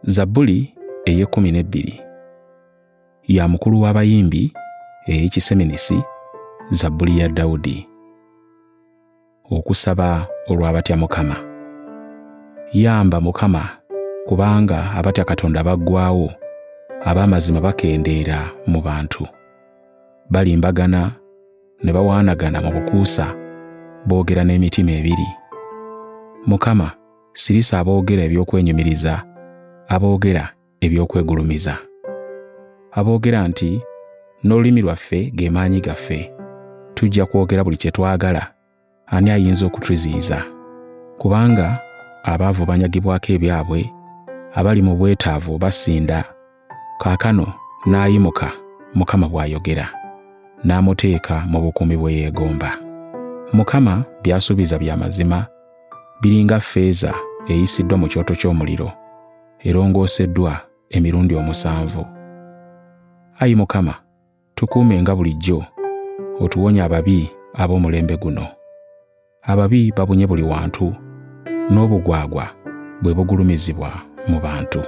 Zabbuli Ey'ekkumi ya mukulu w'abayimbi ey'ekiseminisi Zabbuli ya Dawudi. Okusaba olw'abatya Mukama. Yamba Mukama, kubanga abatya Katonda baggwaawo, ab'amazima bakendeera mu bantu. Balimbagana ne bawaanagana mu bukuusa, boogera n'emitima ebiri. Mukama, sirisa aboogera eby'okwenyumiriza, aboogera eby'okwegulumiza. Aboogera nti, n'olulimi lwaffe ge maanyi gaffe, tujja kwogera buli kye twagala, ani ayinza okutuziyiza? Kubanga abaavu banyagibwako ebyabwe, abali mu bwetaavu basinda. Kaakano n'ayimuka, Mukama bw'ayogera, n'amuteeka mu bukuumi bwe yeegomba. Mukama by'asuubiza bya mazima, biri nga ffeeza eyisiddwa mu kyoto ky'omuliro, erongooseddwa emirundi 7. Ayi Mukama, tukuume nga bulijjo, otuwonye ababi ab'omulembe guno. Ababi babunye buli wantu, n'obugwagwa bwe bugulumizibwa mu bantu.